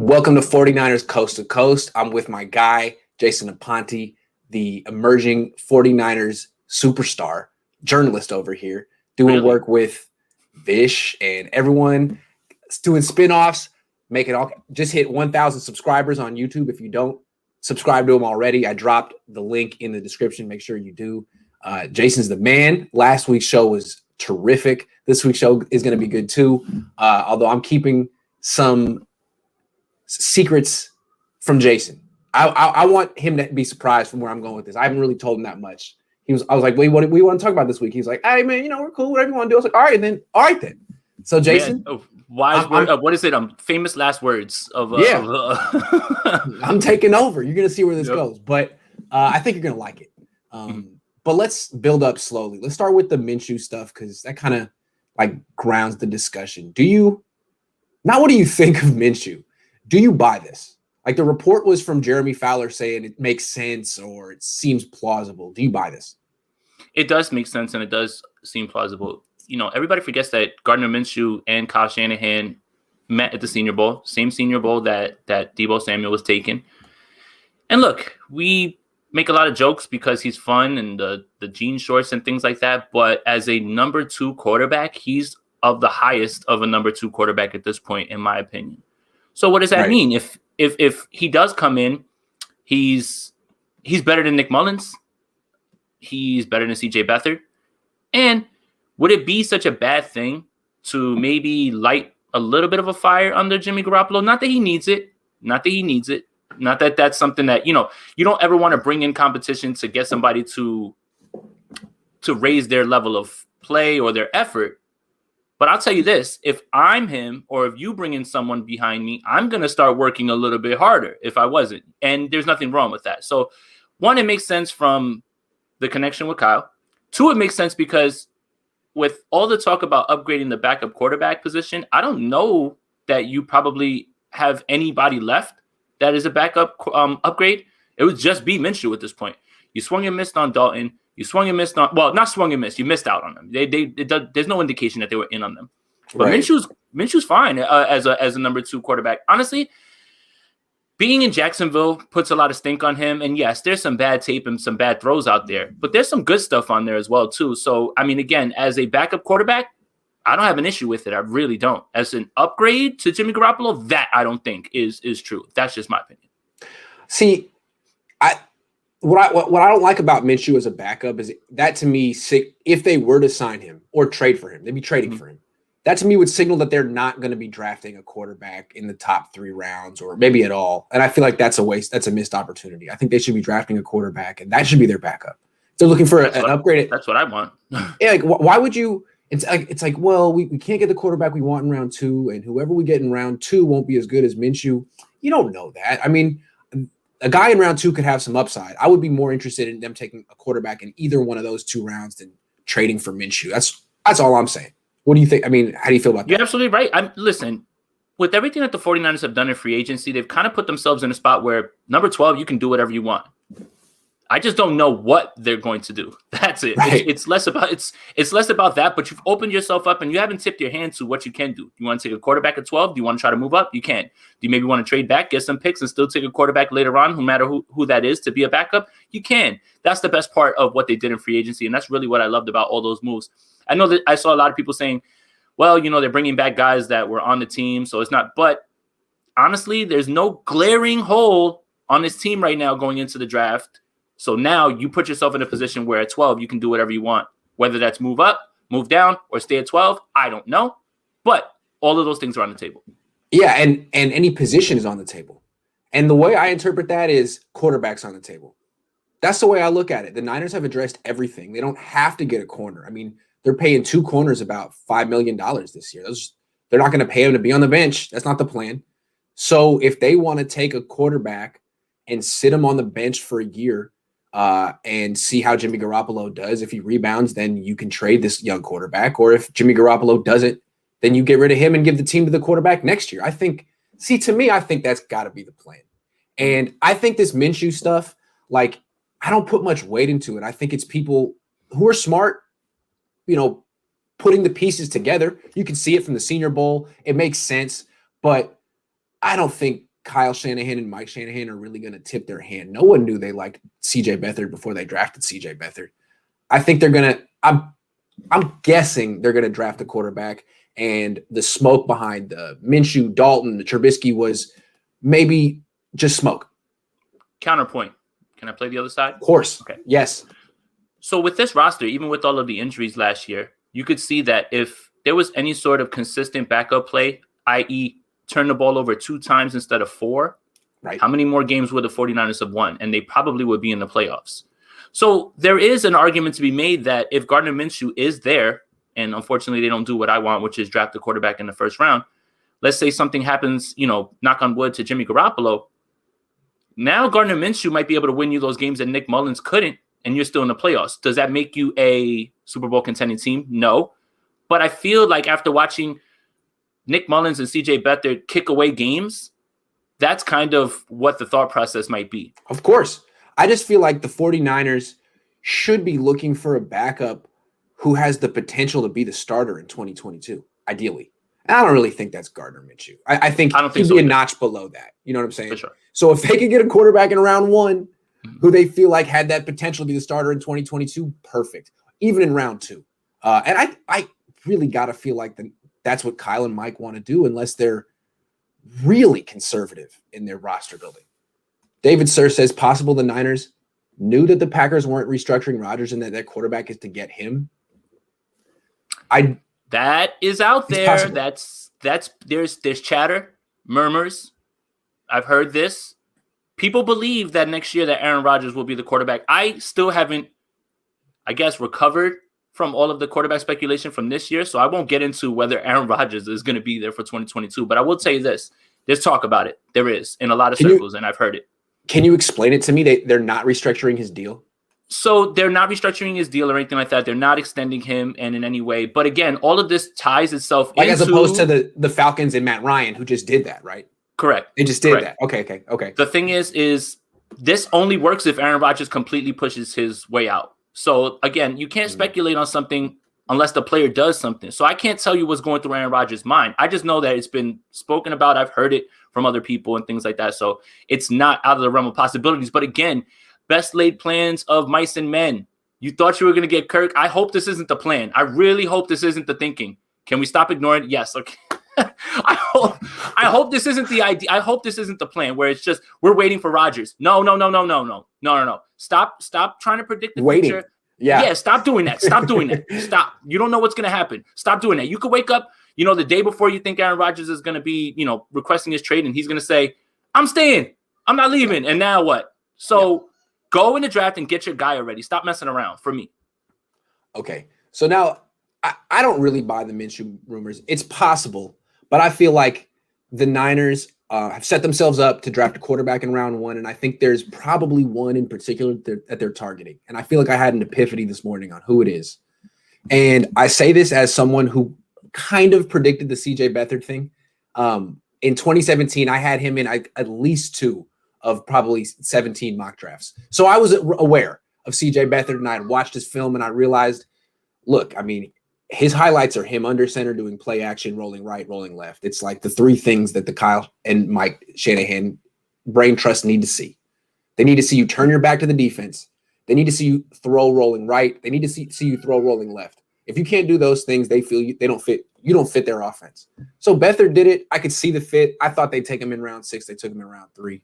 Welcome to 49ers Coast to Coast. I'm with my guy, Jason Aponte, the emerging 49ers superstar journalist over here, doing work with Vish and everyone, doing spinoffs, making all. Just hit 1,000 subscribers on YouTube. If you don't subscribe to him already, I dropped the link in the description. Make sure you do. Jason's the man. Last week's show was terrific. This week's show is going to be good too, although I'm keeping some secrets from Jason. I want him to be surprised from where I'm going with this. I haven't really told him that much. I was like, wait, what do we want to talk about this week? He's like, hey man, we're cool, whatever you want to do. I was like, all right then. So Jason, what is it? Famous last words of I'm taking over. You're gonna see where this goes, but I think you're gonna like it. But let's build up slowly. Let's start with the Minshew stuff because that kind of like grounds the discussion. What do you think of Minshew? Do you buy this? Like the report was from Jeremy Fowler saying it makes sense or it seems plausible. Do you buy this? It does make sense and it does seem plausible. Everybody forgets that Gardner Minshew and Kyle Shanahan met at the Senior Bowl, same Senior Bowl that Deebo Samuel was taking. And look, we make a lot of jokes because he's fun and the jean shorts and things like that. But as a number 2 quarterback, he's of the highest of a number 2 quarterback at this point, in my opinion. So what does that mean? If he does come in, he's better than Nick Mullins. He's better than CJ Beathard. And would it be such a bad thing to maybe light a little bit of a fire under Jimmy Garoppolo? Not that he needs it. Not that that's something that, you don't ever want to bring in competition to get somebody to raise their level of play or their effort. But I'll tell you this, if I'm him or if you bring in someone behind me, I'm going to start working a little bit harder if I wasn't. And there's nothing wrong with that. So 1, it makes sense from the connection with Kyle. 2, it makes sense because with all the talk about upgrading the backup quarterback position, I don't know that you probably have anybody left that is a backup upgrade. It would just be Minshew at this point. You swung and missed on Dalton. You swung and missed on, well, not swung and missed. You missed out on them. There's no indication that they were in on them. But right. Minshew's fine as a number 2 quarterback. Honestly, being in Jacksonville puts a lot of stink on him. And yes, there's some bad tape and some bad throws out there, but there's some good stuff on there as well too. So, I mean, again, as a backup quarterback, I don't have an issue with it. I really don't. As an upgrade to Jimmy Garoppolo, that I don't think is true. That's just my opinion. See, What I don't like about Minshew as a backup is that to me, if they were to sign him or trade for him, they'd be trading for him. That to me would signal that they're not going to be drafting a quarterback in the top 3 rounds or maybe at all. And I feel like that's a waste. That's a missed opportunity. I think they should be drafting a quarterback and that should be their backup. They're looking for an upgrade. That's what I want. Yeah, like why would you? It's like well, we can't get the quarterback we want in round 2, and whoever we get in round 2 won't be as good as Minshew. You don't know that. I mean, a guy in round 2 could have some upside. I would be more interested in them taking a quarterback in either one of those 2 rounds than trading for Minshew. That's all I'm saying. What do you think? I mean, how do you feel about that? You're absolutely right. Listen, with everything that the 49ers have done in free agency, they've kind of put themselves in a spot where number 12, you can do whatever you want. I just don't know what they're going to do. That's it. Right. It's less about that, but you've opened yourself up and you haven't tipped your hand to what you can do. You want to take a quarterback at 12? Do you want to try to move up? You can. Do you maybe want to trade back, get some picks, and still take a quarterback later on, no matter who that is, to be a backup? You can. That's the best part of what they did in free agency, and that's really what I loved about all those moves. I know that I saw a lot of people saying, well, they're bringing back guys that were on the team, so it's not. But honestly, there's no glaring hole on this team right now going into the draft. So now you put yourself in a position where at 12, you can do whatever you want, whether that's move up, move down, or stay at 12. I don't know. But all of those things are on the table. Yeah, and any position is on the table. And the way I interpret that is quarterback's on the table. That's the way I look at it. The Niners have addressed everything. They don't have to get a corner. I mean, they're paying 2 corners about $5 million this year. They're not going to pay him to be on the bench. That's not the plan. So if they want to take a quarterback and sit him on the bench for a year, and see how Jimmy Garoppolo does. If he rebounds, then you can trade this young quarterback. Or if Jimmy Garoppolo doesn't, then you get rid of him and give the team to the quarterback next year. I think that's got to be the plan. And I think this Minshew stuff, like, I don't put much weight into it. I think it's people who are smart, putting the pieces together. You can see it from the Senior Bowl. It makes sense. But I don't think Kyle Shanahan and Mike Shanahan are really going to tip their hand. No one knew they liked CJ Beathard before they drafted CJ Beathard. I think they're going to I'm guessing they're going to draft a quarterback, and the smoke behind the Minshew, Dalton, the Trubisky was maybe just smoke. Counterpoint. Can I play the other side? Of course. Okay. Yes. So with this roster, even with all of the injuries last year, you could see that if there was any sort of consistent backup play, i.e. turn the ball over 2 times instead of 4, right? How many more games would the 49ers have won? And they probably would be in the playoffs. So there is an argument to be made that if Gardner Minshew is there, and unfortunately they don't do what I want, which is draft a quarterback in the first round, let's say something happens, knock on wood, to Jimmy Garoppolo, now Gardner Minshew might be able to win you those games that Nick Mullins couldn't, and you're still in the playoffs. Does that make you a Super Bowl contending team? No. But I feel like after watching Nick Mullins and CJ Beathard kick away games, that's kind of what the thought process might be. Of course. I just feel like the 49ers should be looking for a backup who has the potential to be the starter in 2022, ideally. And I don't really think that's Gardner Minshew. I think he'd be a notch below that. You know what I'm saying? For sure. So if they could get a quarterback in round 1 who they feel like had that potential to be the starter in 2022, perfect. Even in round 2. And I really got to feel like that's what Kyle and Mike want to do, unless they're really conservative in their roster building. David Sir says possible the Niners knew that the Packers weren't restructuring Rodgers and that their quarterback is to get him. That is out there. Possible. There's chatter, murmurs. I've heard this. People believe that next year that Aaron Rodgers will be the quarterback. I still haven't, I guess, recovered from all of the quarterback speculation from this year, so I won't get into whether Aaron Rodgers is going to be there for 2022. But I will tell you this: there's talk about it. There is in a lot of circles, and I've heard it. Can you explain it to me? They're not restructuring his deal? So they're not restructuring his deal or anything like that. They're not extending him in any way. But again, all of this ties itself into... as opposed to the Falcons and Matt Ryan, who just did that, right? Correct. They just did that. Okay. The thing is this only works if Aaron Rodgers completely pushes his way out. So again, you can't speculate on something unless the player does something. So I can't tell you what's going through Aaron Rodgers' mind. I just know that it's been spoken about. I've heard it from other people and things like that. So it's not out of the realm of possibilities. But again, best laid plans of mice and men. You thought you were going to get Kirk. I hope this isn't the plan. I really hope this isn't the thinking. Can we stop ignoring it? Yes. Okay. I hope this isn't the idea. I hope this isn't the plan where it's just we're waiting for Rodgers. No. Stop trying to predict the future. Yeah. Stop doing that. Stop. You don't know what's going to happen. Stop doing that. You could wake up, the day before you think Aaron Rodgers is going to be, requesting his trade, and he's going to say, I'm staying. I'm not leaving. And now what? So go in the draft and get your guy already. Stop messing around for me. Okay. So now I don't really buy the Minshew rumors. It's possible, but I feel like the Niners have set themselves up to draft a quarterback in round 1, and I think there's probably one in particular that they're targeting. And I feel like I had an epiphany this morning on who it is. And I say this as someone who kind of predicted the CJ Beathard thing. In 2017, I had him in at least 2 of probably 17 mock drafts. So I was aware of CJ Beathard, and I had watched his film, and I realized, look, I mean, his highlights are him under center doing play action, rolling right, rolling left. It's like the 3 things that the Kyle and Mike Shanahan brain trust need to see. They need to see you turn your back to the defense. They need to see you throw rolling right. They need to see you throw rolling left. If you can't do those things, they feel you don't fit their offense. So Beathard did it. I could see the fit. I thought they'd take him in round 6. They took him in round 3.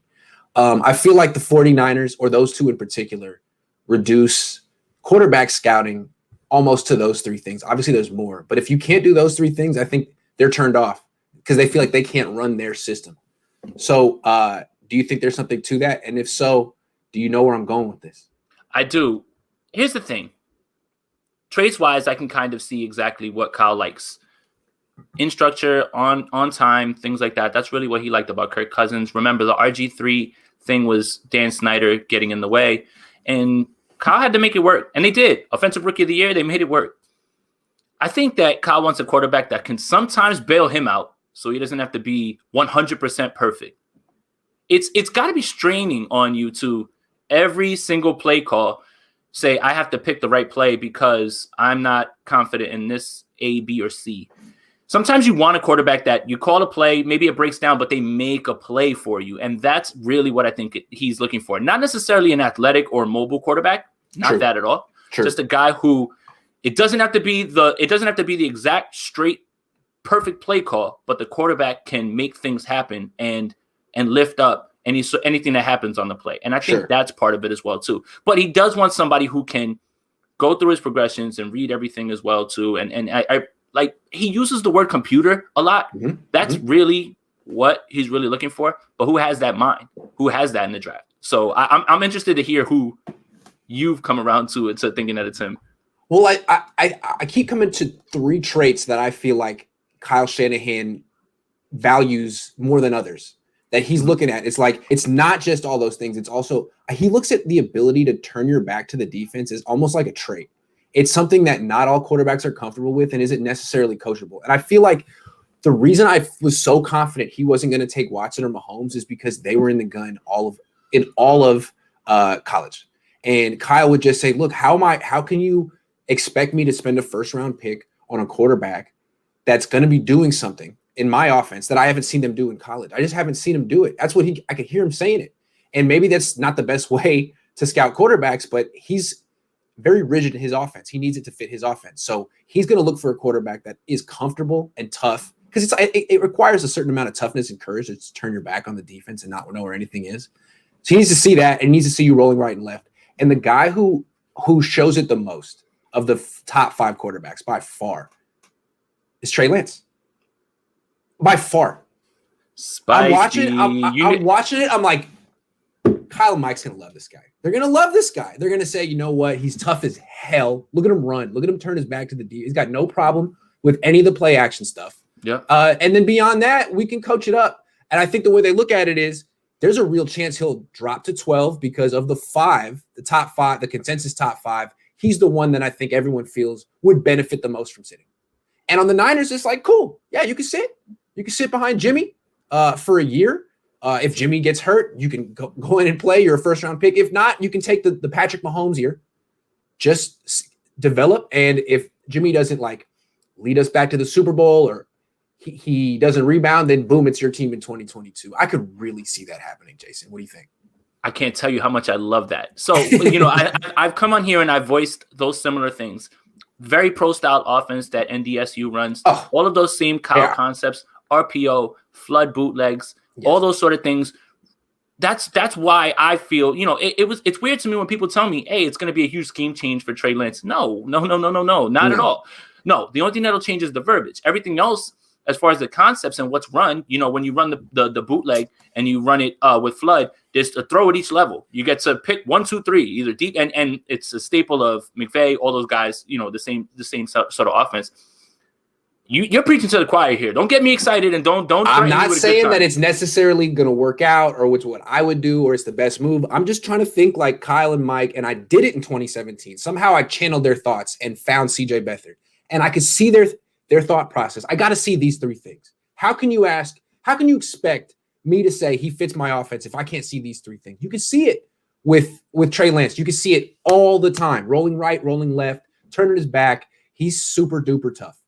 I feel like the 49ers, or those 2 in particular, reduce quarterback scouting almost to those 3 things. Obviously, there's more. But if you can't do those 3 things, I think they're turned off because they feel like they can't run their system. So do you think there's something to that? And if so, do you know where I'm going with this? I do. Here's the thing. Traits-wise, I can kind of see exactly what Kyle likes. In structure, on time, things like that. That's really what he liked about Kirk Cousins. Remember, the RG3 thing was Dan Snyder getting in the way. And Kyle had to make it work, and they did. Offensive Rookie of the Year, they made it work. I think that Kyle wants a quarterback that can sometimes bail him out so he doesn't have to be 100% perfect. It's got to be straining on you to every single play call say, I have to pick the right play because I'm not confident in this A, B, or C. sometimes you want a quarterback that you call a play, maybe it breaks down, but they make a play for you. And that's really what I think he's looking for. Not necessarily an athletic or mobile quarterback, not that at all. Just a guy who it doesn't have to be the exact straight perfect play call, but the quarterback can make things happen and lift up anything that happens on the play. And I think that's part of it as well too. But he does want somebody who can go through his progressions and read everything as well too. And I like he uses the word computer a lot. That's really what he's really looking for. But who has that mind? Who has that in the draft? So I'm interested to hear who you've come around to thinking that it's him. Well, I keep coming to 3 traits that I feel like Kyle Shanahan values more than others that he's looking at. It's like, it's not just all those things. It's also, he looks at the ability to turn your back to the defense as almost like a trait. It's something that not all quarterbacks are comfortable with and isn't necessarily coachable. And I feel like the reason I was so confident he wasn't going to take Watson or Mahomes is because they were in the gun in all of college. And Kyle would just say, look, how can you expect me to spend a first-round pick on a quarterback that's going to be doing something in my offense that I haven't seen them do in college? I just haven't seen him do it. That's what I could hear him saying it. And maybe that's not the best way to scout quarterbacks, but he's very rigid in his offense. He needs it to fit his offense. So he's going to look for a quarterback that is comfortable and tough, because it requires a certain amount of toughness and courage to turn your back on the defense and not know where anything is. So he needs to see that, and needs to see you rolling right and left. And the guy who shows it the most of the top 5 quarterbacks by far is Trey Lance. By far. Spicy. I'm watching it. I'm like, Kyle and Mike's going to love this guy. They're going to love this guy. They're going to say, you know what? He's tough as hell. Look at him run. Look at him turn his back to the D. He's got no problem with any of the play action stuff. Yeah. And then beyond that, we can coach it up. And I think the way they look at it is there's a real chance he'll drop to 12 because of the 5, the top 5, the consensus top 5. He's the one that I think everyone feels would benefit the most from sitting. And on the Niners, it's like, cool. Yeah, you can sit. You can sit behind Jimmy for a year. If Jimmy gets hurt, you can go in and play. You're a first-round pick. If not, you can take the Patrick Mahomes year. Just develop. And if Jimmy doesn't lead us back to the Super Bowl, or he doesn't rebound, then boom, it's your team in 2022. I could really see that happening, Jason. What do you think? I can't tell you how much I love that. So, I've come on here and I've voiced those similar things. Very pro-style offense that NDSU runs. Oh, all of those same Kyle concepts, RPO, flood bootlegs, all those sort of things. That's why I feel, it's weird to me when people tell me, hey, it's going to be a huge scheme change for Trey Lance. No, not at all. No, the only thing that'll change is the verbiage. Everything else, as far as the concepts and what's run, when you run the bootleg and you run it with flood, there's a throw at each level. You get to pick 1, 2, 3, either deep, and it's a staple of McVay, all those guys, the same sort of offense. You're preaching to the choir here. Don't get me excited, and don't. I'm not saying that it's necessarily going to work out, or it's what I would do, or it's the best move. I'm just trying to think like Kyle and Mike, and I did it in 2017. Somehow I channeled their thoughts and found CJ Beathard, and I could see their thought process. I got to see these 3 things. How can you expect me to say he fits my offense if I can't see these 3 things? You can see it with Trey Lance. You can see it all the time. Rolling right, rolling left, turning his back. He's super duper tough.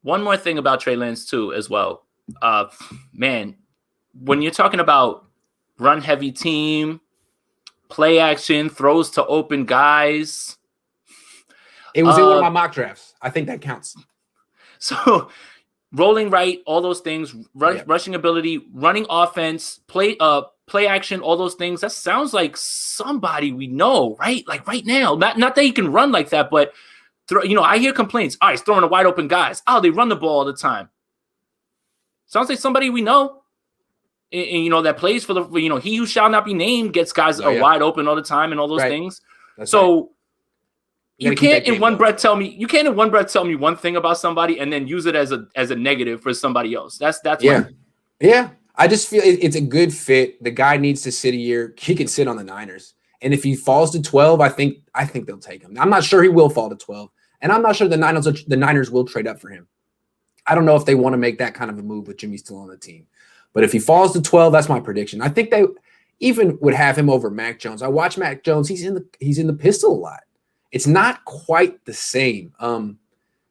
One more thing about Trey Lance too, as well. Man, when you're talking about run heavy team, play action, throws to open guys. It was in one of my mock drafts. I think that counts. So rolling right, all those things, rushing ability, running offense, play action, all those things. That sounds like somebody we know, right? Like right now. Not that he can run like that, but I hear complaints. All right, he's throwing to wide open guys. Oh, they run the ball all the time. Sounds like somebody we know. And that plays for the he who shall not be named gets guys wide open all the time and all those things. That's so right. You can't in one breath tell me one thing about somebody and then use it as a negative for somebody else. That's yeah. I just feel it's a good fit. The guy needs to sit a year. He can sit on the Niners, and if he falls to 12, I think they'll take him. I'm not sure he will fall to 12, and I'm not sure the Niners will trade up for him. I don't know if they want to make that kind of a move with Jimmy still on the team, but if he falls to 12, that's my prediction. I think they even would have him over Mac Jones. I watch Mac Jones. He's in the pistol a lot. It's not quite the same.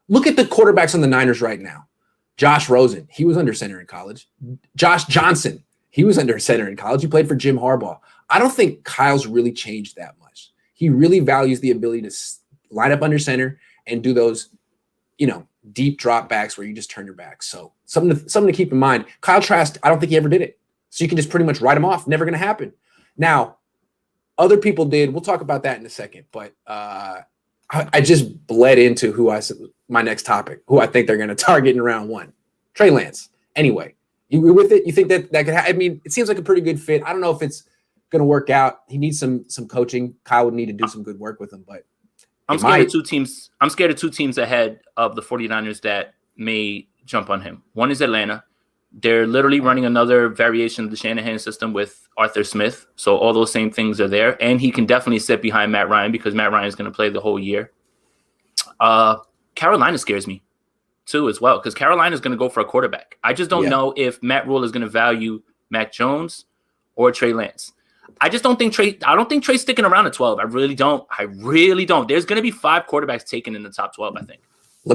Look at the quarterbacks on the Niners right now. Josh Rosen, he was under center in college. Josh Johnson, he was under center in college. He played for Jim Harbaugh. I don't think Kyle's really changed that much. He really values the ability to line up under center and do those, deep drop backs where you just turn your back. So something to keep in mind. Kyle Trask, I don't think he ever did it. So you can just pretty much write him off. Never going to happen. Now, other people did. We'll talk about that in a second. But I just bled into my next topic, who I think they're going to target in round 1. Trey Lance. Anyway, you with it? You think that could happen? I mean, it seems like a pretty good fit. I don't know if it's going to work out. He needs some coaching. Kyle would need to do some good work with him, but I'm scared of two teams. I'm scared of 2 teams ahead of the 49ers that may jump on him. One is Atlanta. They're literally running another variation of the Shanahan system with Arthur Smith. So all those same things are there. And he can definitely sit behind Matt Ryan because Matt Ryan is going to play the whole year. Carolina scares me too as well because Carolina is going to go for a quarterback. I just don't know if Matt Rule is going to value Mac Jones or Trey Lance. I don't think Trey's sticking around at 12. I really don't. There's going to be 5 quarterbacks taken in the top 12, I think.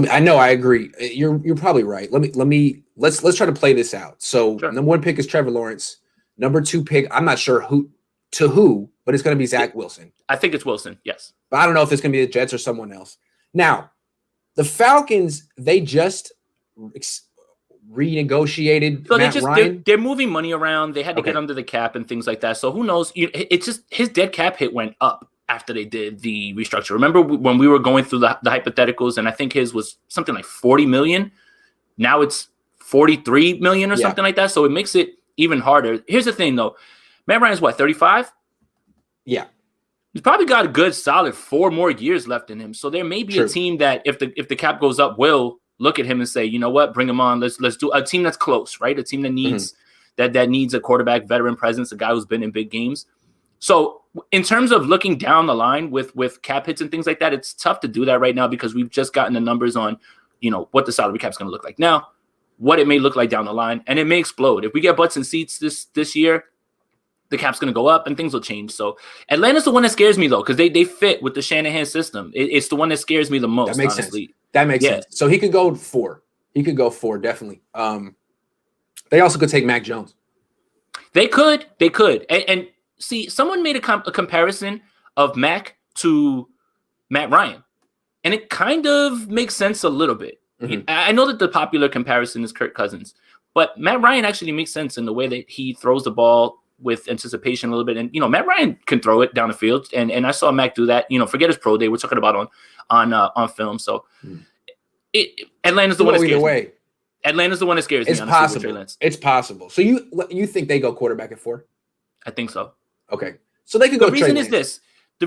I know, I agree. You're probably right. Let's try to play this out. So Number 1 pick is Trevor Lawrence. Number 2 pick, I'm not sure who, but it's going to be Zach Wilson. I think it's Wilson, yes. But I don't know if it's going to be the Jets or someone else. Now, the Falcons, they just renegotiated Matt Ryan. They're moving money around. They had to get under the cap and things like that. So who knows? It's just his dead cap hit went up after they did the restructure. Remember when we were going through the hypotheticals, and I think his was something like 40 million. Now it's 43 million or something like that. So it makes it even harder. Here's the thing, though. Matt Ryan's what, 35? Yeah. He's probably got a good solid 4 more years left in him. So there may be a team that if the cap goes up will look at him and say, you know what, bring him on. Let's do a team that's close, right? A team that needs that needs a quarterback, veteran presence, a guy who's been in big games. So in terms of looking down the line with cap hits and things like that, it's tough to do that right now because we've just gotten the numbers on, what the salary cap's going to look like now, what it may look like down the line, and it may explode. If we get butts and seats this year, the cap's going to go up and things will change. So Atlanta's the one that scares me, though, because they fit with the Shanahan system. It's the one that scares me the most, honestly. Sense. That makes sense. So he could go 4. He could go 4, definitely. They also could take Mac Jones. They could. And see, someone made a comparison of Mac to Matt Ryan, and it kind of makes sense a little bit. I know that the popular comparison is Kirk Cousins, but Matt Ryan actually makes sense in the way that he throws the ball with anticipation a little bit. And, Matt Ryan can throw it down the field. And I saw Mac do that. Forget his pro day. We're talking about on film. So Atlanta's the one that scares me. Atlanta's the one that scares me. It's possible. It's possible. So you think they go quarterback at 4? I think so. Okay. So they could go. The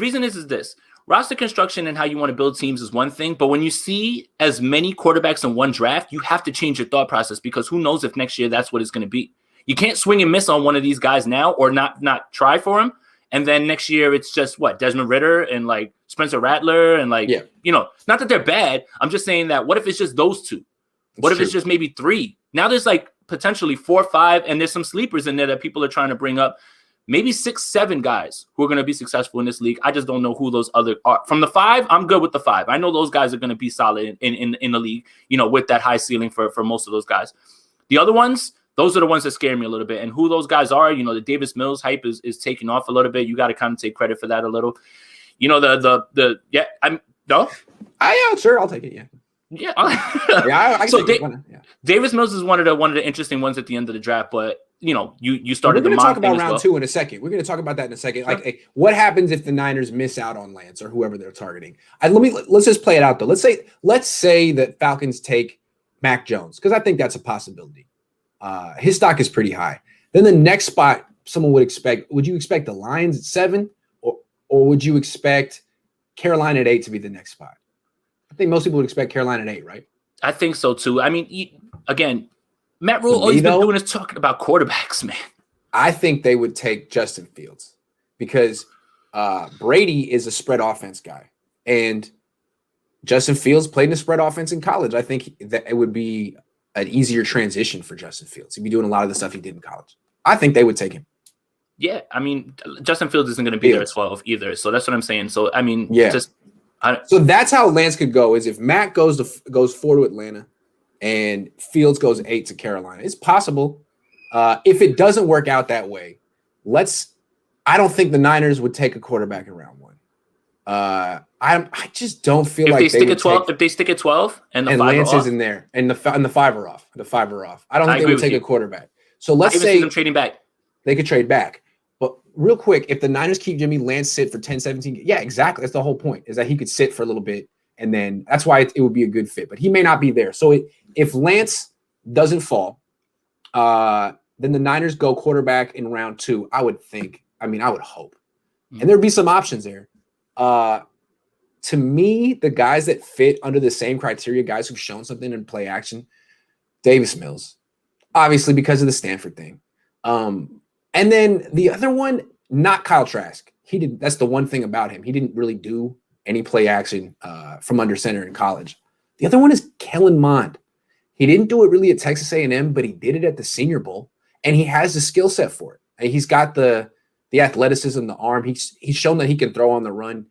reason is this. Roster construction and how you want to build teams is one thing, but when you see as many quarterbacks in one draft, you have to change your thought process because who knows if next year that's what it's going to be. You can't swing and miss on one of these guys now or not try for him. And then next year it's just Desmond Ridder and like Spencer Rattler and not that they're bad. I'm just saying that what if it's just those 2? What if it's just maybe 3? Now there's like potentially 4 or 5 and there's some sleepers in there that people are trying to bring up. Maybe 6, 7 guys who are going to be successful in this league. I just don't know who those other are. From the 5, I'm good with the 5. I know those guys are going to be solid in the league, with that high ceiling for most of those guys. The other ones, those are the ones that scare me a little bit. And who those guys are, the Davis Mills hype is taking off a little bit. You got to kind of take credit for that a little. Sure, I'll take it. Davis Mills is one of the interesting ones at the end of the draft, but you started the mock thing as well. We're going to talk about round 2 in a second. We're going to talk about that in a second. Sure. Like, what happens if the Niners miss out on Lance or whoever they're targeting? Let's just play it out though. Let's say that Falcons take Mac Jones because I think that's a possibility. His stock is pretty high. Then the next spot someone would expect. Would you expect the Lions at 7, or would you expect Carolina at 8 to be the next spot? I think most people would expect Carolina at 8, right? I think so too. I mean, again, Matt Rule, all he's been doing is talking about quarterbacks, man. I think they would take Justin Fields because Brady is a spread offense guy. And Justin Fields played in a spread offense in college. I think that it would be an easier transition for Justin Fields. He'd be doing a lot of the stuff he did in college. I think they would take him. Yeah, I mean, Justin Fields isn't going to be there at 12 either. So that's what I'm saying. So, I mean, so that's how Lance could go is if Matt goes 4 to Atlanta and Fields goes 8 to Carolina. It's possible. If it doesn't work out that way, I don't think the Niners would take a quarterback in round 1. I just don't feel like they stick at 12. If they stick at 12 and the 5 Lance are is in there and the 5 are off. The 5 are off. I don't think they would take a quarterback. So let's say them trading back. They could trade back. But real quick, if the Niners keep Jimmy, Lance sit for 10, 17, yeah, exactly. That's the whole point, is that he could sit for a little bit, and then that's why it would be a good fit. But he may not be there. So if Lance doesn't fall, then the Niners go quarterback in round 2. I would hope. And there'd be some options there. To me, the guys that fit under the same criteria, guys who've shown something in play action, Davis Mills, obviously because of the Stanford thing. And then the other one, not Kyle Trask. That's the one thing about him. He didn't really do any play action from under center in college. The other one is Kellen Mond. He didn't do it really at Texas A&M, but he did it at the Senior Bowl, and he has the skill set for it. And he's got the athleticism, the arm. He's shown that he can throw on the run.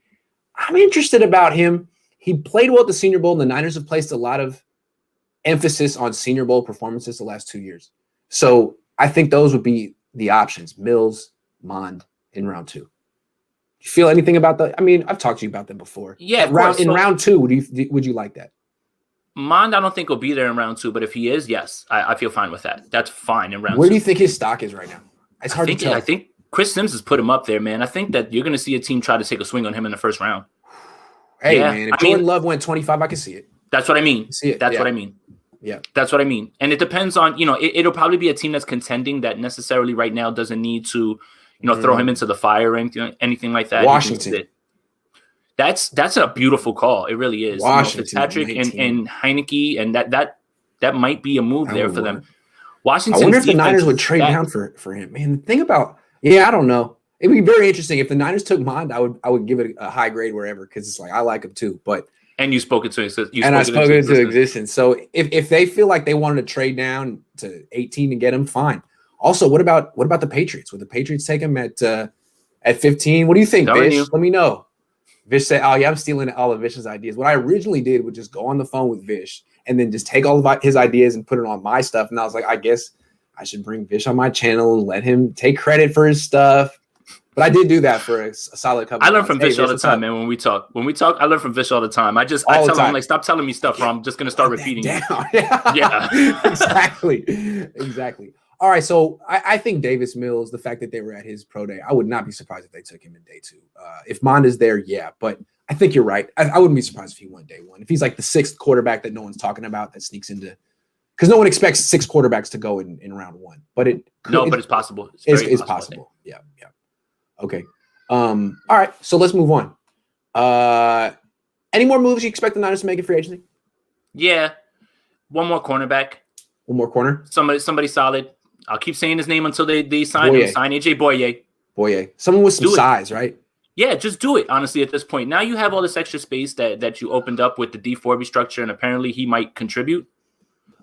I'm interested about him. He played well at the Senior Bowl, and the Niners have placed a lot of emphasis on Senior Bowl performances the last 2 years. So I think those would be the options: Mills, Mond in round 2. You feel anything about that? I mean, I've talked to you about them before. Yeah, in round 2, would you like that? Mond, I don't think will be there in round 2, but if he is, yes, I feel fine with that. That's fine in round 2. Where do you think his stock is right now? It's hard to tell. I think Chris Sims has put him up there, man. I think that you're going to see a team try to take a swing on him in the first round. Hey, man, if Jordan Love went 25, I can see it. That's what I mean. That's what I mean. Yeah, that's what I mean. And it depends on, it'll probably be a team that's contending that necessarily right now doesn't need to, throw him into the fire or anything like that. Washington. That's a beautiful call. It really is. Washington, Fitzpatrick and Heineke, and that might be a move there for them. Washington. I wonder if the Niners would trade down for him. Man, think about. Yeah, I don't know. It'd be very interesting if the Niners took Mond. I would give it a high grade wherever, because it's like I like him too. But you spoke it to existence. I spoke it into existence. So if they feel like they wanted to trade down to 18 to get him, fine. Also, what about the Patriots? Would the Patriots take him at 15? What do you think, Vish? Let me know. Vish said, "Oh yeah, I'm stealing all of Vish's ideas." What I originally did was just go on the phone with Vish and then just take all of his ideas and put it on my stuff. And I was like, I guess I should bring Vish on my channel and let him take credit for his stuff. But I did do that for a solid couple. I learn from Vish all the time, man. When we talk, I learn from Vish all the time. I tell him, like, stop telling me stuff, or I'm just gonna start repeating it. Yeah, exactly. All right, so I think Davis Mills, the fact that they were at his pro day, I would not be surprised if they took him in day 2. If Mond is there, yeah, but I think you're right. I wouldn't be surprised if he went day 1. If he's like the 6th quarterback that no one's talking about that sneaks into, because no one expects 6 quarterbacks to go in round 1, but it's possible. It's possible. Yeah. Okay. All right, so let's move on. Any more moves you expect the Niners to make in free agency? Yeah, one more cornerback. One more corner. Somebody solid. I'll keep saying his name until they sign him. Sign AJ Boye. Someone with some size, right? Yeah, just do it, honestly, at this point. Now you have all this extra space that you opened up with the D4 restructure, and apparently he might contribute.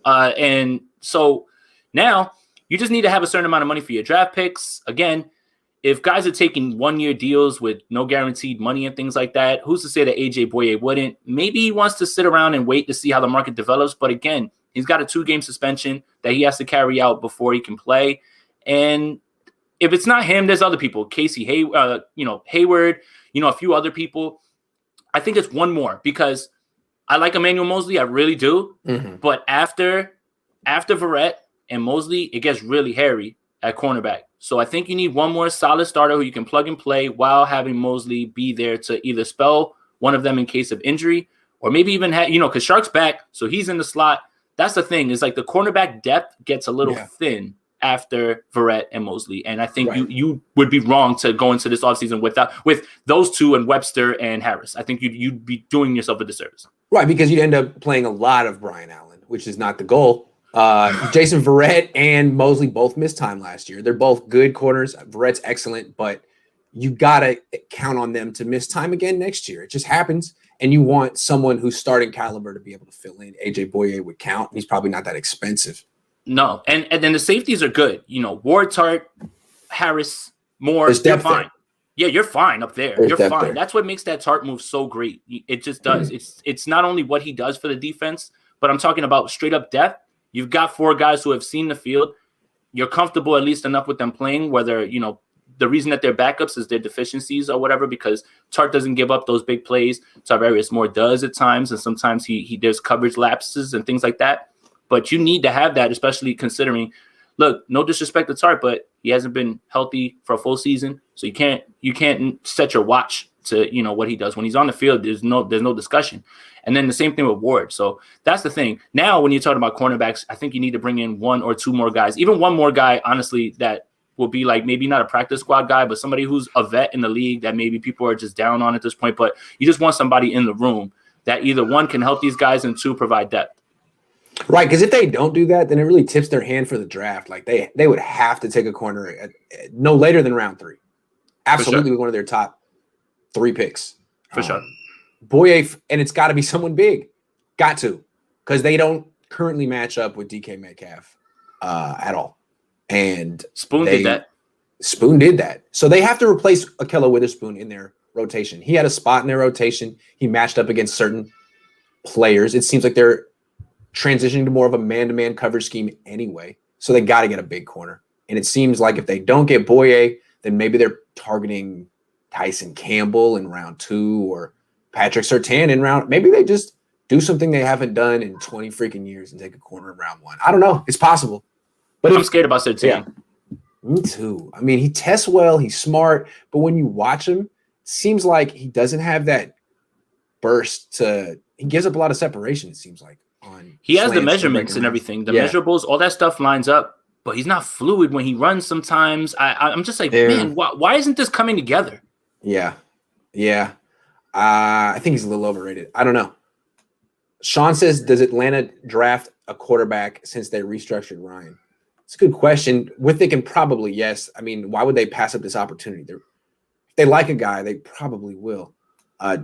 And so now you just need to have a certain amount of money for your draft picks. Again, if guys are taking 1-year deals with no guaranteed money and things like that, who's to say that AJ Boye wouldn't? Maybe he wants to sit around and wait to see how the market develops. But again, he's got a 2-game suspension that he has to carry out before he can play. And if it's not him, there's other people. Casey Hayward, a few other people. I think it's one more, because I like Emmanuel Mosley. I really do. Mm-hmm. But after Verrett and Mosley, it gets really hairy at cornerback. So I think you need one more solid starter who you can plug and play while having Mosley be there to either spell one of them in case of injury, or maybe even because Shark's back, so he's in the slot. That's the thing, is like the cornerback depth gets a little thin after Verrett and Mosley. And I think you would be wrong to go into this offseason with those two and Webster and Harris. I think you'd be doing yourself a disservice. Right, because you'd end up playing a lot of Brian Allen, which is not the goal. Jason Verrett and Mosley both missed time last year. They're both good corners. Verrett's excellent, but you got to count on them to miss time again next year. It just happens. And you want someone who's starting caliber to be able to fill in. AJ Boye would count. He's probably not that expensive. No. And then the safeties are good. Ward, Tart, Harris, Moore, you're fine. There. Yeah, you're fine up there. You're fine. There. That's what makes that Tart move so great. It just does. Mm-hmm. It's not only what he does for the defense, But I'm talking about straight up depth. You've got 4 guys who have seen the field. You're comfortable at least enough with them playing, whether, the reason that they're backups is their deficiencies or whatever, because Tart doesn't give up those big plays. Tarvarius Moore does at times, and sometimes he there's coverage lapses and things like that. But you need to have that, especially considering, look, no disrespect to Tart, but he hasn't been healthy for a full season, so you can't set your watch to what he does when he's on the field. There's no discussion. And then the same thing with Ward. So that's the thing. Now, when you're talking about cornerbacks, I think you need to bring in 1 or 2 more guys, even 1 more guy, honestly, that will be like maybe not a practice squad guy, but somebody who's a vet in the league that maybe people are just down on at this point. But you just want somebody in the room that either 1 can help these guys and 2 provide depth. Right, because if they don't do that, then it really tips their hand for the draft. Like they would have to take a corner at no later than round 3. Absolutely, one of their top 3 picks. For sure. Boye, and it's got to be someone big. Got to, because they don't currently match up with DK Metcalf at all. And Spoon did that. Spoon did that. So they have to replace Ahkello Witherspoon in their rotation. He had a spot in their rotation. He matched up against certain players. It seems like they're transitioning to more of a man-to-man coverage scheme anyway. So they got to get a big corner. And it seems like if they don't get Boye, then maybe they're targeting Tyson Campbell in round 2 or Patrick Surtain in round. Maybe they just do something they haven't done in 20 freaking years and take a corner in round 1. I don't know. It's possible. But I'm scared about Surtain. Yeah, me too. I mean, he tests well. He's smart. But when you watch him, it seems like he doesn't have that burst he gives up a lot of separation, it seems like. He has the measurements and everything. The measurables, all that stuff lines up. But he's not fluid when he runs sometimes. I'm just like, man, why isn't this coming together? Yeah. I think he's a little overrated. I don't know. Sean says, does Atlanta draft a quarterback since they restructured Ryan? It's a good question. We're thinking probably yes. I mean, why would they pass up this opportunity? If they like a guy, they probably will.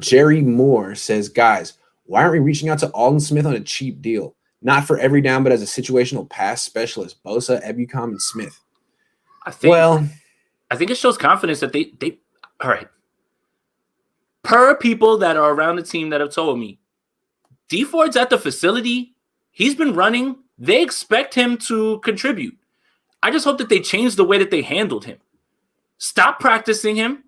Jerry Moore says, guys, why aren't we reaching out to Aldon Smith on a cheap deal? Not for every down, but as a situational pass specialist. Bosa, Ebukam, and Smith. I think it shows confidence that they all right. Per people that are around the team that have told me, D Ford's at the facility. He's been running. They expect him to contribute. I just hope that they change the way that they handled him. Stop practicing him.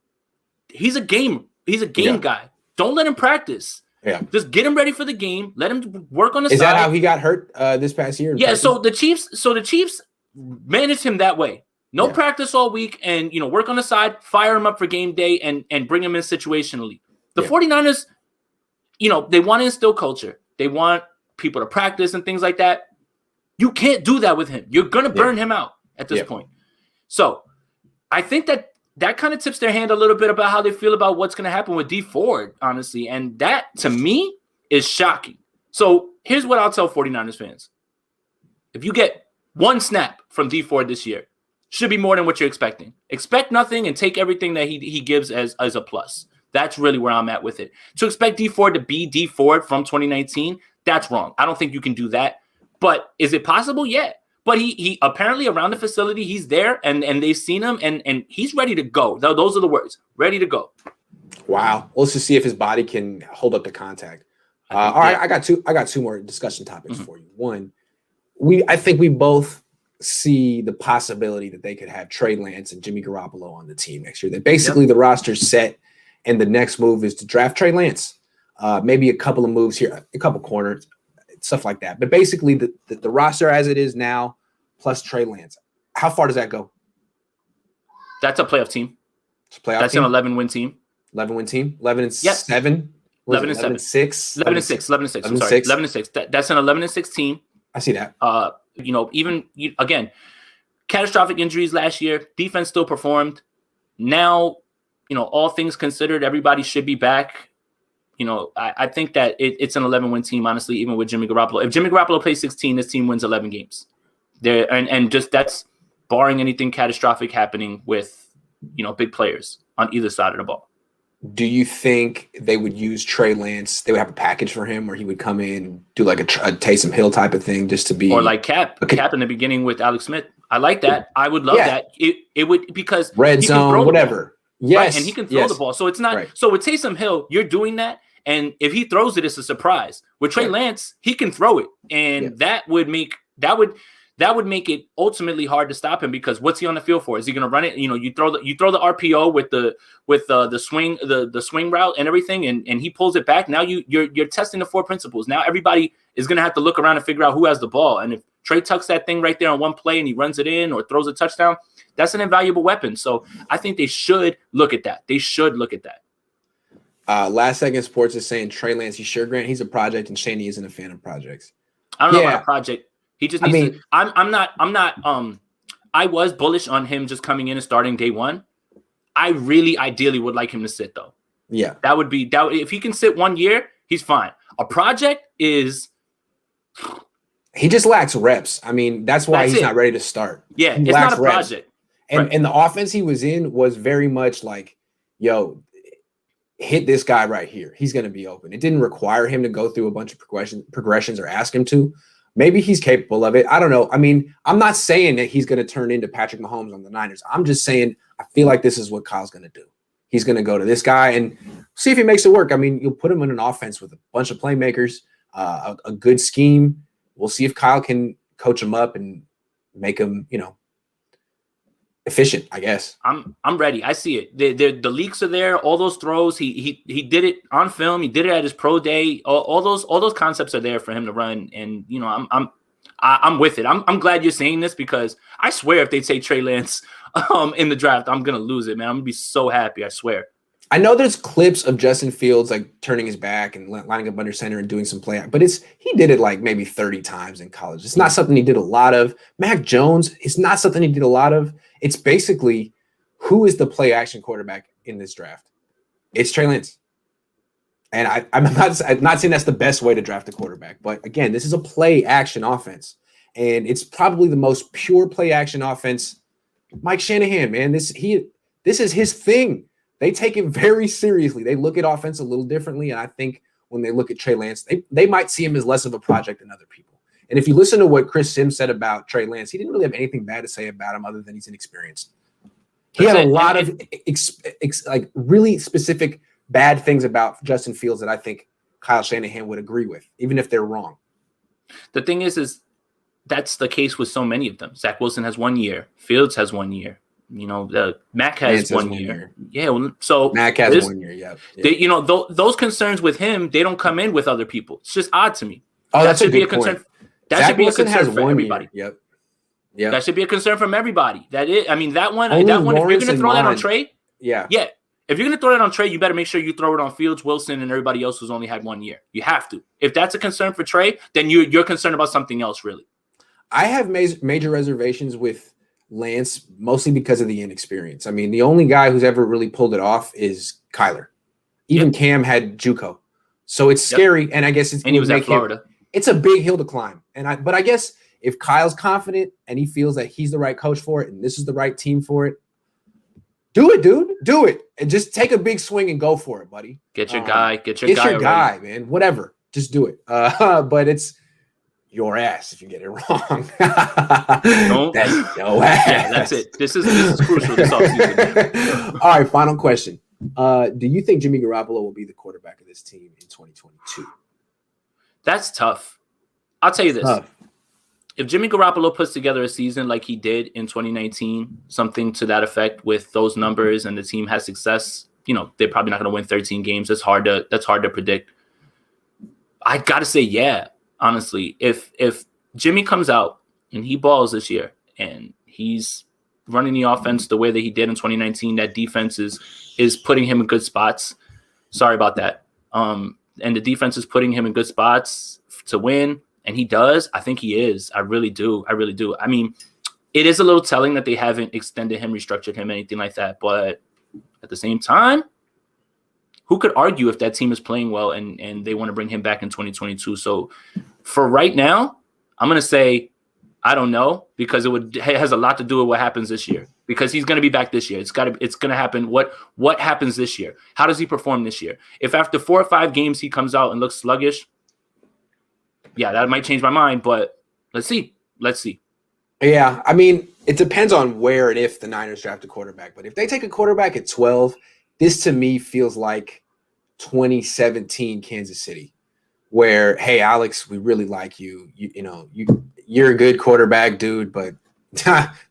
He's a game guy. Don't let him practice. Yeah. Just get him ready for the game. Let him work on the side. Is that how he got hurt this past year? Yeah, so the Chiefs managed him that way. No practice all week and work on the side, fire him up for game day and bring him in situationally. The 49ers, they want to instill culture. They want people to practice and things like that. You can't do that with him. You're going to burn him out at this point. So I think that kind of tips their hand a little bit about how they feel about what's going to happen with D Ford, honestly. And that, to me, is shocking. So here's what I'll tell 49ers fans. If you get 1 snap from D Ford this year, should be more than what you're expecting. Expect nothing and take everything that he gives as a plus. That's really where I'm at with it. To expect D Ford to be D Ford from 2019, that's wrong. I don't think you can do that. But is it possible? Yeah. But he apparently around the facility, he's there and they've seen him and he's ready to go. Those are the words. Ready to go. Wow. Let's just see if his body can hold up the contact. All right, I got two more discussion topics for you. One, I think we both see the possibility that they could have Trey Lance and Jimmy Garoppolo on the team next year. That basically the roster's set and the next move is to draft Trey Lance. Maybe a couple of moves here, a couple corners, stuff like that. But basically the roster as it is now plus Trey Lance. How far does that go? That's a playoff team. It's a playoff That's team? an 11-win team. 11-win team? 11-7? 11-6. 11-6. 11-6. I'm sorry. 11-6. That's an 11-6 team. I see that. Again, catastrophic injuries last year. Defense still performed. Now, all things considered, everybody should be back. I think that it's an 11-win team, honestly, even with Jimmy Garoppolo. If Jimmy Garoppolo plays 16, this team wins 11 games. And just that's barring anything catastrophic happening with, big players on either side of the ball. Do you think they would use Trey Lance? They would have a package for him where he would come in and do like a Taysom Hill type of thing just to be. Or like Cap in the beginning with Alex Smith. I like that. I would love that. It would because red zone, whatever. Yes. Right? And he can throw the ball. So it's not. Right. So with Taysom Hill, you're doing that. And if he throws it, it's a surprise. With Trey Lance, he can throw it, and that would make it ultimately hard to stop him, because what's he on the field for? Is he going to run it? You throw the RPO with the swing route and everything, and he pulls it back. Now you're testing the four principles. Now everybody is going to have to look around and figure out who has the ball. And if Trey tucks that thing right there on one play and he runs it in or throws a touchdown, that's an invaluable weapon. So I think they should look at that. Last Second Sports is saying Trey Lance, you sure, Grant? He's a project, and Shaney isn't a fan of projects. I don't know about a project. He just needs to. I'm not. I was bullish on him just coming in and starting day one. I really ideally would like him to sit, though. Yeah, that would if he can sit 1 year, he's fine. A project is. He just lacks reps. I mean, that's why he's not ready to start. Yeah, it's not a project. And the offense he was in was very much like, yo, hit this guy right here. He's going to be open. It didn't require him to go through a bunch of progressions or ask him to. Maybe he's capable of it. I don't know. I mean, I'm not saying that he's going to turn into Patrick Mahomes on the Niners. I'm just saying I feel like this is what Kyle's going to do. He's going to go to this guy and see if he makes it work. I mean, you'll put him in an offense with a bunch of playmakers, a good scheme. We'll see if Kyle can coach him up and make him, efficient, I guess. I'm ready. I see it. The leaks are there. All those throws. He did it on film. He did it at his pro day. All those concepts are there for him to run. And I'm with it. I'm glad you're saying this, because I swear if they take Trey Lance in the draft, I'm gonna lose it, man. I'm gonna be so happy. I swear. I know there's clips of Justin Fields like turning his back and lining up under center and doing some play, but he did it like maybe 30 times in college. It's not something he did a lot of. Mac Jones, it's not something he did a lot of. It's basically, who is the play action quarterback in this draft? It's Trey Lance. And I'm not saying that's the best way to draft a quarterback, but again, this is a play action offense, and it's probably the most pure play action offense. Mike Shanahan, man, this is his thing. They take it very seriously. They look at offense a little differently, and I think when they look at Trey Lance, they might see him as less of a project than other people. And if you listen to what Chris Sims said about Trey Lance, he didn't really have anything bad to say about him other than he's inexperienced. He had a lot of like really specific bad things about Justin Fields that I think Kyle Shanahan would agree with, even if they're wrong. The thing is that's the case with so many of them. Zach Wilson has 1 year. Fields has 1 year. Mac has 1 year. Yeah, well, so Mac has 1 year. Yeah. Those concerns with him, they don't come in with other people. It's just odd to me. Oh, that should be a concern. That should be a concern for everybody. Yep. That should be a concern from everybody. That one. If you're going to throw that on Trey, yeah. If you're going to throw that on Trey, you better make sure you throw it on Fields, Wilson, and everybody else who's only had 1 year. You have to. If that's a concern for Trey, then you're concerned about something else, really. I have major reservations with Lance, mostly because of the inexperience. I mean, the only guy who's ever really pulled it off is Kyler. Even Cam had JUCO, so it's scary. And I guess he was at Florida. It's a big hill to climb. But I guess if Kyle's confident and he feels that he's the right coach for it and this is the right team for it, do it, dude. Do it, and just take a big swing and go for it, buddy. Get your guy, man. Whatever, just do it. But it's your ass if you get it wrong. That's your ass. Yeah, that's it. This is crucial this offseason. All right, final question. Do you think Jimmy Garoppolo will be the quarterback of this team in 2022? That's tough. I'll tell you this. If Jimmy Garoppolo puts together a season like he did in 2019, something to that effect with those numbers, and the team has success, they're probably not going to win 13 games. That's hard to predict. I got to say, yeah. Honestly, if Jimmy comes out and he balls this year and he's running the offense the way that he did in 2019, that defense is putting him in good spots. Sorry about that. And the defense is putting him in good spots to win, and he does. I think he is. I really do. I mean, it is a little telling that they haven't extended him, restructured him, anything like that. But at the same time, who could argue if that team is playing well and they want to bring him back in 2022? So for right now, I'm going to say, I don't know, because it has a lot to do with what happens this year, because he's going to be back this year. It's going to happen. What happens this year? How does he perform this year? If after 4 or 5 games he comes out and looks sluggish, yeah, that might change my mind, but let's see. Yeah. I mean, it depends on where and if the Niners draft a quarterback, but if they take a quarterback at 12, this to me feels like 2017 Kansas City, where, hey, Alex, we really like you. You're a good quarterback, dude, but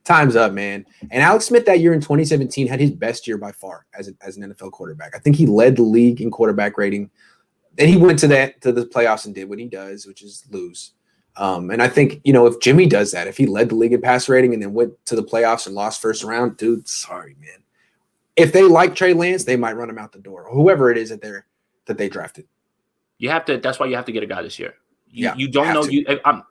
time's up, man. And Alex Smith that year in 2017 had his best year by far as an NFL quarterback. I think he led the league in quarterback rating. Then he went to the playoffs and did what he does, which is lose. And I think, if Jimmy does that, if he led the league in pass rating and then went to the playoffs and lost first round, dude, sorry, man. If they like Trey Lance, they might run him out the door, or whoever it is that they drafted. You have to. That's why you have to get a guy this year. You don't know.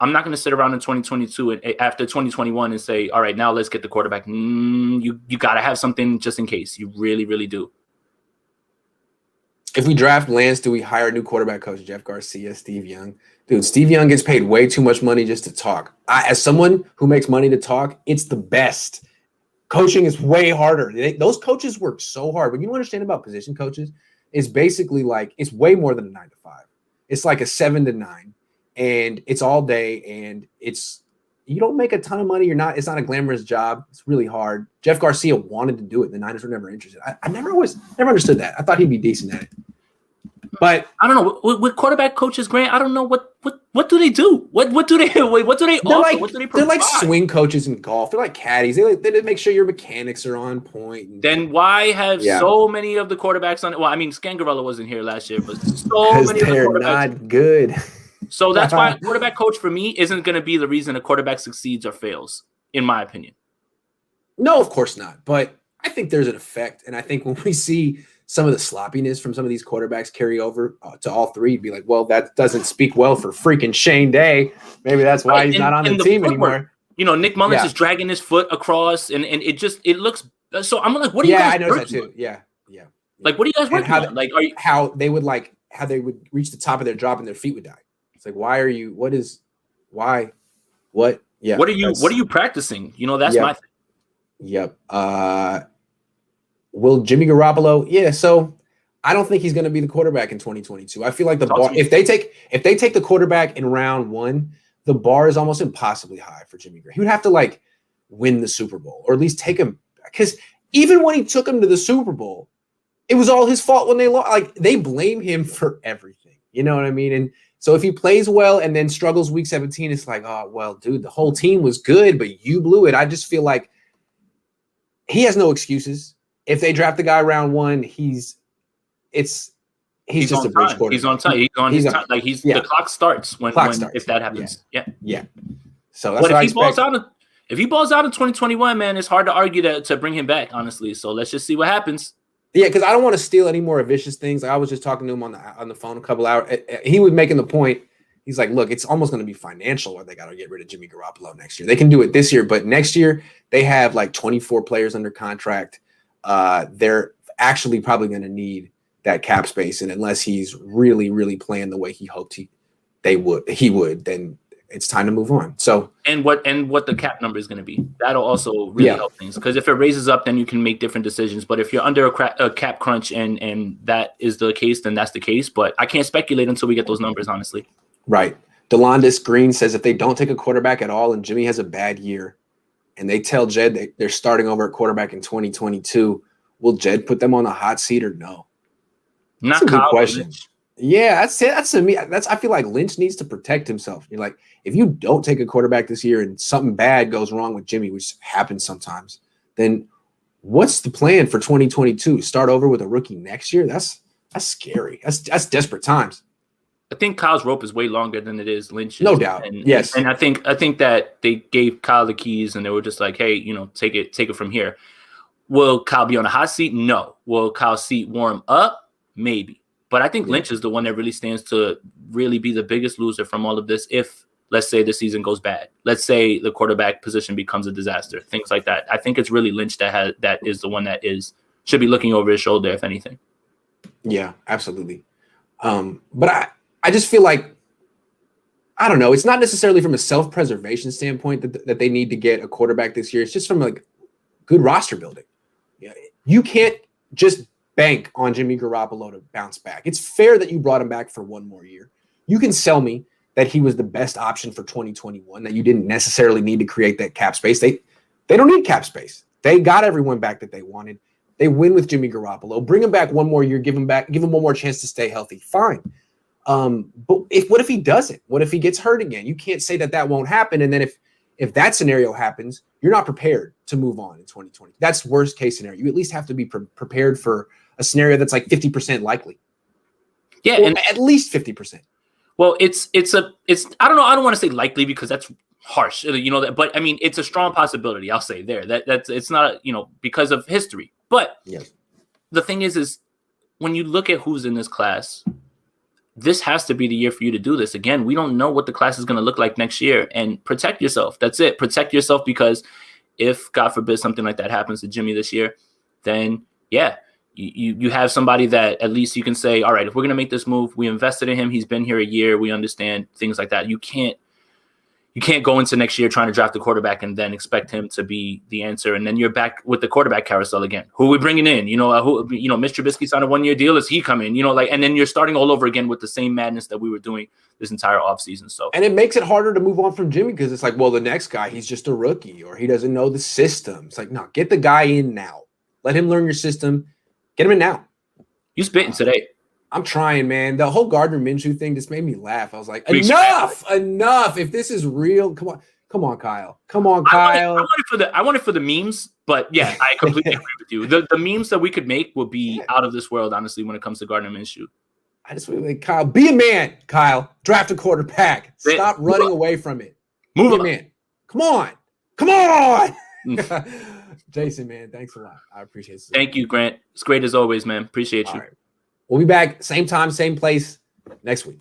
I'm not going to sit around in 2022 and after 2021 and say, all right, now let's get the quarterback. You got to have something just in case. You really, really do. If we draft Lance, do we hire a new quarterback coach, Jeff Garcia, Steve Young? Dude, Steve Young gets paid way too much money just to talk. As someone who makes money to talk, it's the best. Coaching is way harder. Those coaches work so hard. What you understand about position coaches is basically like it's way more than a 9 to 5. It's like a 7 to 9, and it's all day, and you don't make a ton of money. It's not a glamorous job. It's really hard. Jeff Garcia wanted to do it. The Niners were never interested. I never understood that. I thought he'd be decent at it. But I don't know with quarterback coaches, Grant. I don't know what do they do? What do they offer? What do they provide? They're like swing coaches in golf. They're like caddies. They make sure your mechanics are on point. Then why have so many of the quarterbacks on? Well, I mean, Scangarello wasn't here last year, but so many of the quarterbacks not good. So that's why a quarterback coach for me isn't going to be the reason a quarterback succeeds or fails, in my opinion. No, of course not. But I think there's an effect, and I think when we see some of the sloppiness from some of these quarterbacks carry over to all three, you'd be like, well, that doesn't speak well for freaking Shane Day. Maybe that's why he's not on the team anymore. Nick Mullins is dragging his foot across, and it looks. So I'm like, what are you guys? Yeah, I know that too. Yeah. Like, what are you guys working on? Like, how they would reach the top of their drop and their feet would die. It's like, why? What? Yeah. What are you practicing? That's my thing. Yep. Will Jimmy Garoppolo? Yeah. So I don't think he's going to be the quarterback in 2022. I feel like the bar, if they take the quarterback in round 1, the bar is almost impossibly high for Jimmy Garoppolo. He would have to win the Super Bowl, or at least take him, because even when he took him to the Super Bowl, it was all his fault when they lost. They blame him for everything. You know what I mean? And so if he plays well and then struggles week 17, it's like, oh, well, dude, the whole team was good, but you blew it. I just feel like he has no excuses. If they draft the guy round 1, he's just a bridge quarterback. He's on time. He's on his time. The clock starts when if that happens. Yeah. So that's what if he balls out in 2021, man, it's hard to argue to bring him back, honestly. So let's just see what happens. Yeah, because I don't want to steal any more vicious things. I was just talking to him on the phone a couple hours. He was making the point. He's like, look, it's almost going to be financial where they got to get rid of Jimmy Garoppolo next year. They can do it this year, but next year they have 24 players under contract. They're actually probably going to need that cap space, and unless he's really, really playing the way he hoped he would, then it's time to move on. So and what the cap number is going to be, that'll also really help things, because if it raises up, then you can make different decisions. But if you're under a cap crunch and that is the case, then that's the case. But I can't speculate until we get those numbers, honestly. Right. Delondis Green says if they don't take a quarterback at all and Jimmy has a bad year, and they tell Jed they're starting over at quarterback in 2022, will Jed put them on the hot seat or no? That's a good question. Lynch. Yeah, that's it. That's to me. I feel like Lynch needs to protect himself. You're like, if you don't take a quarterback this year and something bad goes wrong with Jimmy, which happens sometimes, then what's the plan for 2022? Start over with a rookie next year? That's scary. That's desperate times. I think Kyle's rope is way longer than it is Lynch's. No doubt. Yes. And I think that they gave Kyle the keys and they were just like, hey, take it from here. Will Kyle be on a hot seat? No. Will Kyle's seat warm up? Maybe. But I think Lynch is the one that really stands to really be the biggest loser from all of this if, let's say, the season goes bad. Let's say the quarterback position becomes a disaster, things like that. I think it's really Lynch that is the one that should be looking over his shoulder, if anything. Yeah, absolutely. But I just feel like, I don't know, it's not necessarily from a self-preservation standpoint that they need to get a quarterback this year. It's just from good roster building. Yeah, you can't just bank on Jimmy Garoppolo to bounce back. It's fair that you brought him back for one more year. You can sell me that he was the best option for 2021, that you didn't necessarily need to create that cap space. They don't need cap space. They got everyone back that they wanted. They win with Jimmy Garoppolo. Bring him back one more year. Give him one more chance to stay healthy. Fine. But what if he doesn't? What if he gets hurt again? You can't say that won't happen. And then if that scenario happens, you're not prepared to move on in 2020. That's worst case scenario. You at least have to be prepared for a scenario that's like 50% likely. Yeah, or and at least 50%. Well, it's I don't know. I don't want to say likely because that's harsh, but I mean, it's a strong possibility. I'll say there that's it's not, because of history. But yes. The thing is when you look at who's in this class, this has to be the year for you to do this. Again, we don't know what the class is going to look like next year, and protect yourself. That's it. Protect yourself, because if, God forbid, something like that happens to Jimmy this year, then yeah, you have somebody that at least you can say, all right, if we're going to make this move, we invested in him. He's been here a year. We understand things like that. You can't go into next year trying to draft a quarterback and then expect him to be the answer. And then you're back with the quarterback carousel again. Who are we bringing in? Mitch Trubisky signed a 1-year deal. Is he coming? And then you're starting all over again with the same madness that we were doing this entire offseason. So, and it makes it harder to move on from Jimmy, because it's like, well, the next guy, he's just a rookie, or he doesn't know the system. It's like, no, get the guy in now. Let him learn your system. Get him in now. You spitting today. I'm trying, man. The whole Gardner Minshew thing just made me laugh. I was like, enough. If this is real, come on, Kyle. I want it for the memes, but yeah, I completely agree with you. The memes that we could make will be out of this world, honestly, when it comes to Gardner Minshew. I just feel like, Kyle, be a man, Kyle. Draft a quarterback. Stop running away from it. Be a man. Come on. Jason, man, thanks a lot. I appreciate it. Thank you, Grant. It's great as always, man. Appreciate you. All right. We'll be back same time, same place next week.